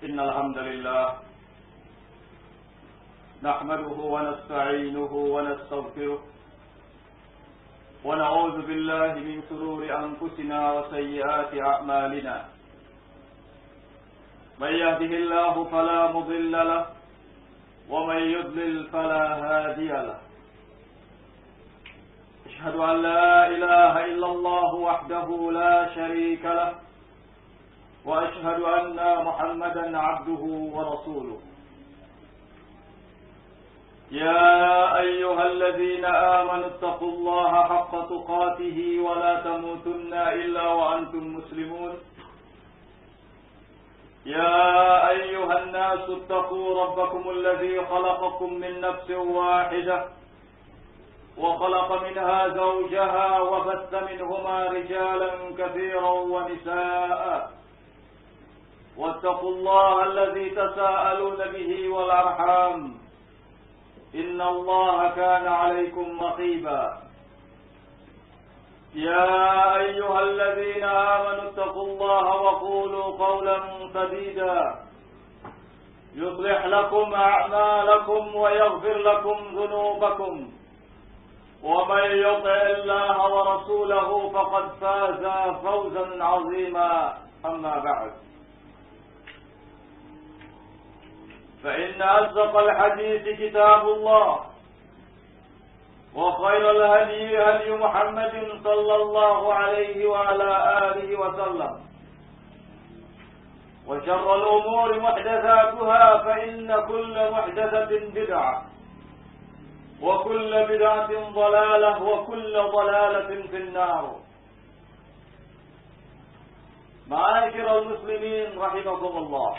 إن الحمد لله نحمده ونستعينه ونستغفره ونعوذ بالله من شرور أنفسنا وسيئات أعمالنا من يهده الله فلا مضل له ومن يضلل فلا هادي له أشهد أن لا إله إلا الله وحده لا شريك له وأشهد أن محمدا عبده ورسوله يا أيها الذين آمنوا اتقوا الله حق تقاته ولا تموتن إلا وأنتم مسلمون يا أيها الناس اتقوا ربكم الذي خلقكم من نفس واحدة وخلق منها زوجها وبث منهما رجالا كثيرا ونساء واتقوا الله الذي تساءلون به والأرحام إن الله كان عليكم رقيبا يا أيها الذين آمنوا اتقوا الله وقولوا قولا سديدا يصلح لكم أعمالكم ويغفر لكم ذنوبكم ومن يطع الله ورسوله فقد فاز فوزا عظيما أما بعد فإن أصدق الحديث كتاب الله وخير الهدي هدي محمد صلى الله عليه وعلى آله وسلم وشر الأمور محدثاتها فإن كل محدثة بدعة وكل بدعة ضلالة وكل ضلالة في النار. معاشر المسلمين رحمكم الله.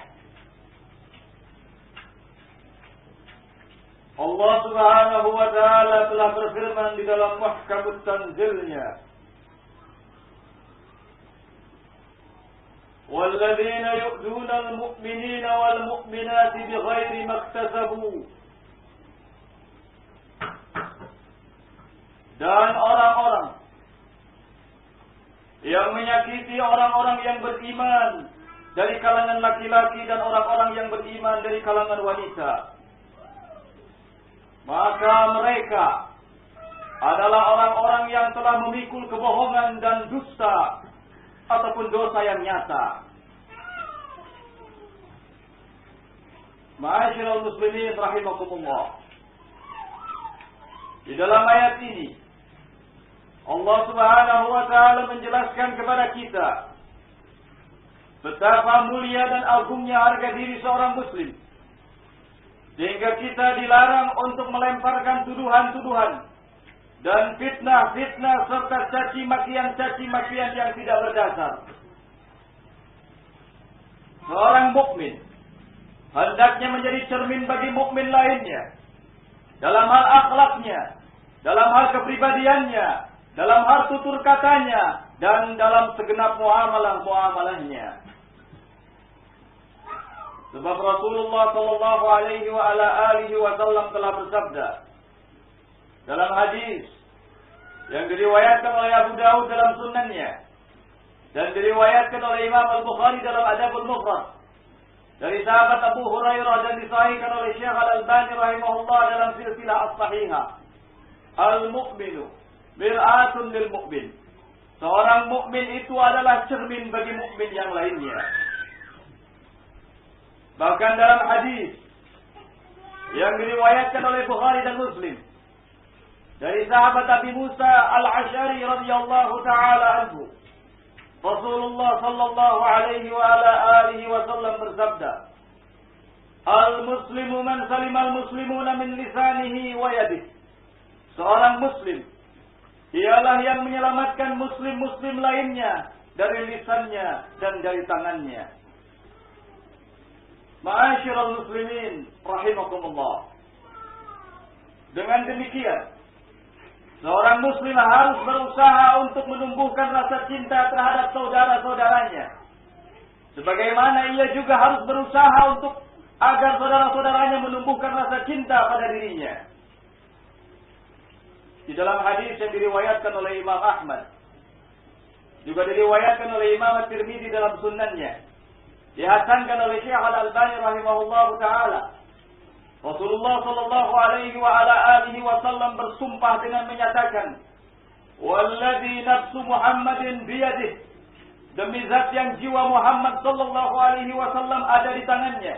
Allah Subhanahu wa taala telah berfirman di dalam Muhkamut Tanzilnya, وَالَّذِينَ يُؤْذُونَ الْمُؤْمِنِينَ وَالْمُؤْمِنَاتِ بِغَيْرِ مَا اكْتَسَبُوا. Dan orang-orang yang menyakiti orang-orang yang beriman dari kalangan laki-laki dan orang-orang yang beriman dari kalangan wanita, maka mereka adalah orang-orang yang telah memikul kebohongan dan dusta ataupun dosa yang nyata. Ma'asyiral muslimin rahimakumullah. Di dalam ayat ini Allah Subhanahu wa taala menjelaskan kepada kita betapa mulia dan agungnya harga diri seorang muslim, sehingga kita dilarang untuk melemparkan tuduhan-tuduhan dan fitnah-fitnah serta caci makian yang tidak berdasar. Seorang mukmin hendaknya menjadi cermin bagi mukmin lainnya dalam hal akhlaknya, dalam hal kepribadiannya, dalam hal tutur katanya, dan dalam segenap muamalah-muamalahnya. Sebab Rasulullah sallallahu alaihi wa ala alihi wasallam telah bersabda dalam hadis yang diriwayatkan oleh Abu Dawud dalam sunannya dan diriwayatkan oleh Imam Al-Bukhari dalam Adabul Mufrad dari sahabat Abu Hurairah dan disahihkan oleh Syekh Al-Albani rahimahullah dalam silsilah as-sahihah, al-mu'minu mir'atun lil mu'min. Seorang mukmin itu adalah cermin bagi mukmin yang lainnya. Bahkan dalam hadis yang diriwayatkan oleh Bukhari dan Muslim dari sahabat Abi Musa Al-Asy'ari radhiyallahu taala anhu, Rasulullah sallallahu alaihi wa ala alihi wasallam bersabda, "Al-muslimu man salima al-muslimuna min lisanihi wa yadihi." Seorang muslim ialah yang menyelamatkan muslim-muslim lainnya dari lisannya dan dari tangannya. Ma'asyiral muslimin rahimakumullah. Dengan demikian, seorang muslim harus berusaha untuk menumbuhkan rasa cinta terhadap saudara-saudaranya. Sebagaimana ia juga harus berusaha untuk agar saudara-saudaranya menumbuhkan rasa cinta pada dirinya. Di dalam hadis yang diriwayatkan oleh Imam Ahmad, juga diriwayatkan oleh Imam At-Tirmidzi dalam sunannya, dihasankan oleh Syekh Al-Albani rahimahullahu taala. Rasulullah sallallahu alaihi wa ala alihi wasallam bersumpah dengan menyatakan, "Walladzi nafsu Muhammadin biyadihi," demi zat yang jiwa Muhammad sallallahu alaihi wasallam ada di tangannya,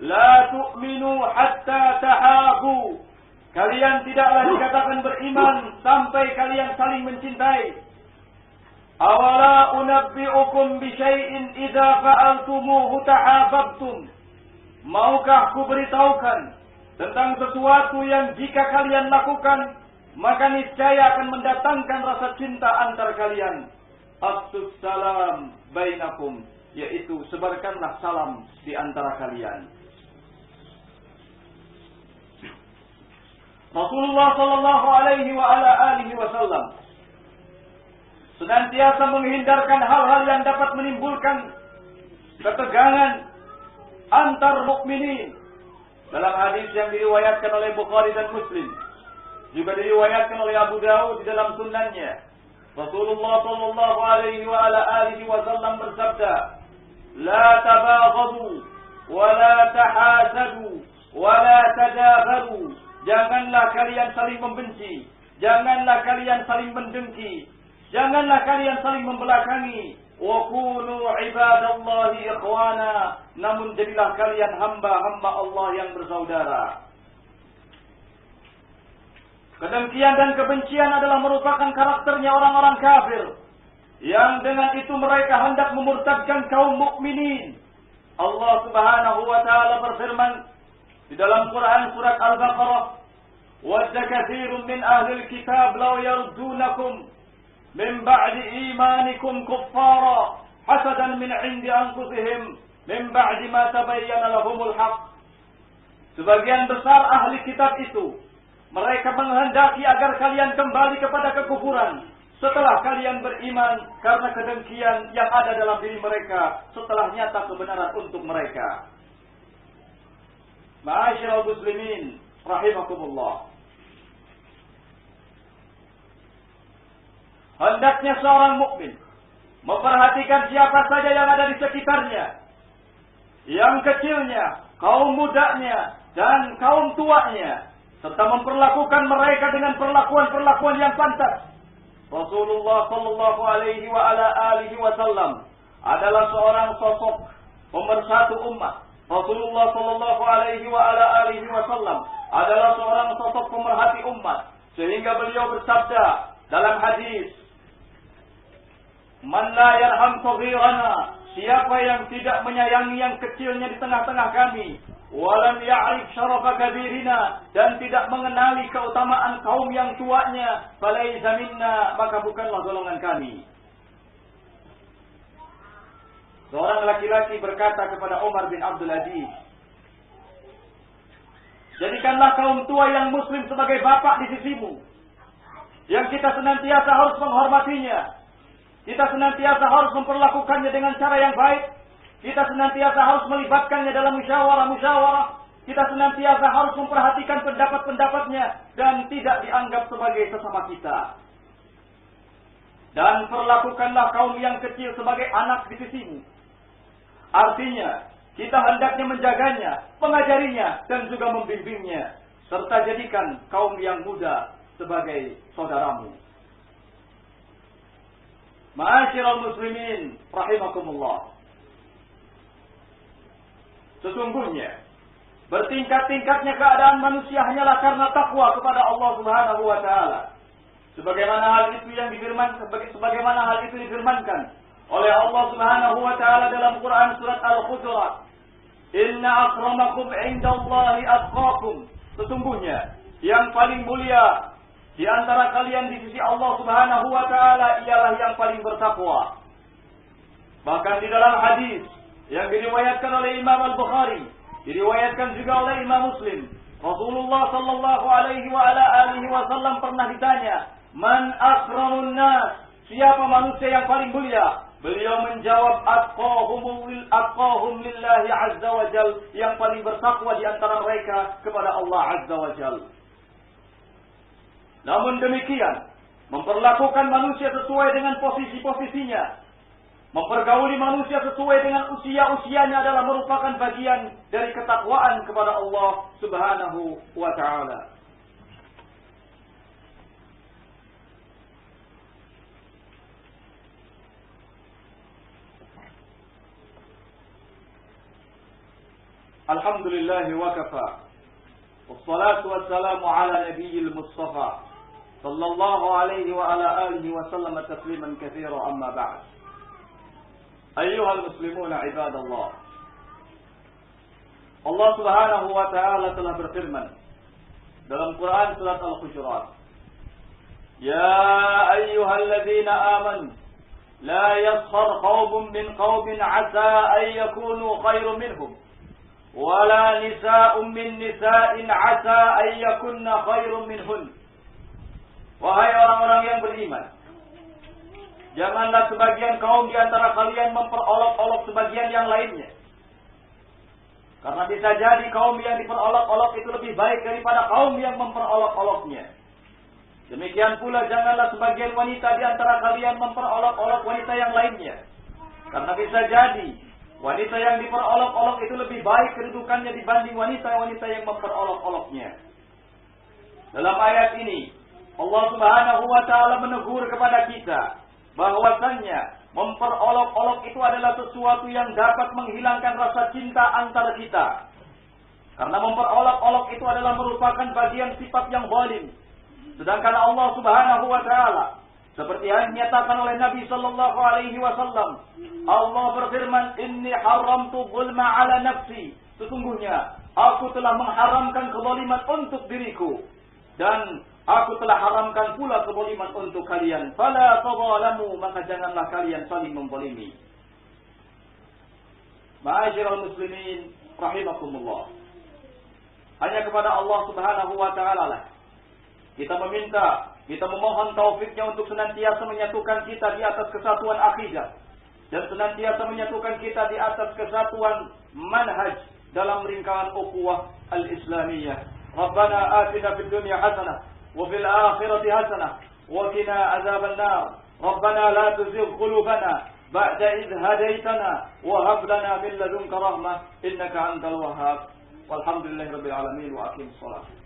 "La tu'minu hatta tahabu." Kalian tidaklah dikatakan beriman sampai kalian saling mencintai. "Awala unabbi'ukum bi syai'in idza fa'altumuhu tahabbtum." Maukah ku beritahukan tentang sesuatu yang jika kalian lakukan, maka niscaya akan mendatangkan rasa cinta antar kalian. Afsus salam bainakum, yaitu sebarkanlah salam di antara kalian. Rasulullah sallallahu alaihi wa ala alihi wasallam senantiasa menghindarkan hal-hal yang dapat menimbulkan ketegangan antar mukminin. Dalam hadis yang diriwayatkan oleh Bukhari dan Muslim, juga diriwayatkan oleh Abu Dawud di dalam sunannya, Rasulullah sallallahu alaihi wa ala alihi wasallam bersabda, "La tabaghadu wa la tahasadu wa la tadabaru." Janganlah kalian saling membenci, janganlah kalian saling mendengki, janganlah kalian saling membelakangi. Wa kunu ibadallahi ikhwana, namun jadilah kalian hamba-hamba Allah yang bersaudara. Kedengkian dan kebencian adalah merupakan karakternya orang-orang kafir, yang dengan itu mereka hendak memurtadkan kaum mukminin. Allah Subhanahu wa taala berfirman di dalam Quran surat Al-Baqarah, "Wadda katsirun min ahlil kitab law yardunakum min ba'di imanikum kuffara hasadan min 'indi anfusihim min ba'di ma tabayyana lahumul haqq." Sebagian besar ahli kitab itu mereka menghendaki agar kalian kembali kepada kekufuran setelah kalian beriman karena kedengkian yang ada dalam diri mereka setelah nyata kebenaran untuk mereka. Ma'asyiral muslimin rahimakumullah. Hendaknya seorang mukmin memperhatikan siapa saja yang ada di sekitarnya, yang kecilnya, kaum mudanya, dan kaum tuanya, serta memperlakukan mereka dengan perlakuan-perlakuan yang pantas. Rasulullah sallallahu alaihi wa ala alihi wasallam adalah seorang sosok pemersatu umat. Rasulullah sallallahu alaihi wa ala alihi wasallam adalah seorang sosok pemerhati umat, sehingga beliau bersabda dalam hadis, "Man la yarham saghirana," siapa yang tidak menyayangi yang kecilnya di tengah-tengah kami, "walam ya'rif syarafa kabirina," dan tidak mengenali keutamaan kaum yang tuanya, "falaysa minna," maka bukanlah golongan kami. Seorang laki-laki berkata kepada Umar bin Abdul Aziz, "Jadikanlah kaum tua yang muslim sebagai bapak di sisimu, yang kita senantiasa harus menghormatinya. Kita senantiasa harus memperlakukannya dengan cara yang baik. Kita senantiasa harus melibatkannya dalam musyawarah-musyawarah. Kita senantiasa harus memperhatikan pendapat-pendapatnya dan tidak dianggap sebagai sesama kita. Dan perlakukanlah kaum yang kecil sebagai anak di sisimu." Artinya, kita hendaknya menjaganya, mengajarinya, dan juga membimbingnya. Serta jadikan kaum yang muda sebagai saudaramu. Ma'asyiral muslimin rahimakumullah. Sesungguhnya bertingkat-tingkatnya keadaan manusia hanyalah karena takwa kepada Allah Subhanahu wa taala. Sebagaimana hal itu difirmankan oleh Allah Subhanahu wa taala dalam Quran surat Al-Hujurat, "Inna akramakum 'indallahi atqakum." Sesungguhnya yang paling mulia di antara kalian di sisi Allah Subhanahu wa taala ialah yang paling bertakwa. Bahkan di dalam hadis yang diriwayatkan oleh Imam Al-Bukhari, diriwayatkan juga oleh Imam Muslim, Rasulullah sallallahu alaihi wa ala alihi wasallam pernah ditanya, "Man akramun nas?" Siapa manusia yang paling mulia? Beliau menjawab, atqahum lillahi azza wa jal, yang paling bertakwa di antara mereka kepada Allah azza wa jal. Namun demikian, memperlakukan manusia sesuai dengan posisi-posisinya, mempergauli manusia sesuai dengan usia-usianya adalah merupakan bagian dari ketakwaan kepada Allah Subhanahu wa taala. Alhamdulillah wa kafa. Wassalatu wassalamu ala nabiyil Mustafa sallallahu alaihi wa ala alihi wa sallam tasliman katsira amma ba'd. Ayyuhal muslimuna ibadallah. Allah Subhanahu wa taala telah berfirman dalam Quran surat Al-Hujurat, "Ya ayyuhalladzina amanu la yaskhar qaumun min qaumin 'asa an yakunu khairan minhum wala nisa'un min nisa'in 'asa an yakunna khairan minhun." Wahai orang-orang yang beriman, janganlah sebagian kaum di antara kalian memperolok-olok sebagian yang lainnya. Karena bisa jadi kaum yang diperolok-olok itu lebih baik daripada kaum yang memperolok-oloknya. Demikian pula janganlah sebagian wanita di antara kalian memperolok-olok wanita yang lainnya. Karena bisa jadi wanita yang diperolok-olok itu lebih baik kedudukannya dibanding wanita-wanita yang memperolok-oloknya. Dalam ayat ini, Allah Subhanahu wa taala menegur kepada kita bahwasannya memperolok-olok itu adalah sesuatu yang dapat menghilangkan rasa cinta antara kita. Karena memperolok-olok itu adalah merupakan bagian sifat yang zalim. Sedangkan Allah Subhanahu wa taala seperti yang dinyatakan oleh Nabi sallallahu alaihi wasallam, Allah berfirman, "Inni haramtu zulma 'ala nafsi." Sesungguhnya aku telah mengharamkan kezaliman untuk diriku dan aku telah haramkan pula kezaliman untuk kalian. Fala tadzalamu, maka janganlah kalian saling menzalimi. Ma'asyiral muslimin rahimakumullah. Hanya kepada Allah Subhanahu wa taala lah kita meminta, kita memohon taufiknya untuk senantiasa menyatukan kita di atas kesatuan akidah dan senantiasa menyatukan kita di atas kesatuan manhaj dalam lingkaran ukhuwah al-islamiyah. Rabbana atina fid dunya hasanah wa fil akhirati hasanah wa qina adzaban nar. Rabbana la tuzigh qulubana ba'da idh hadaytana wa hab lana min ladunka rahmah innaka antal wahhab. Walhamdulillahirabbil alamin wa aqimus shalah.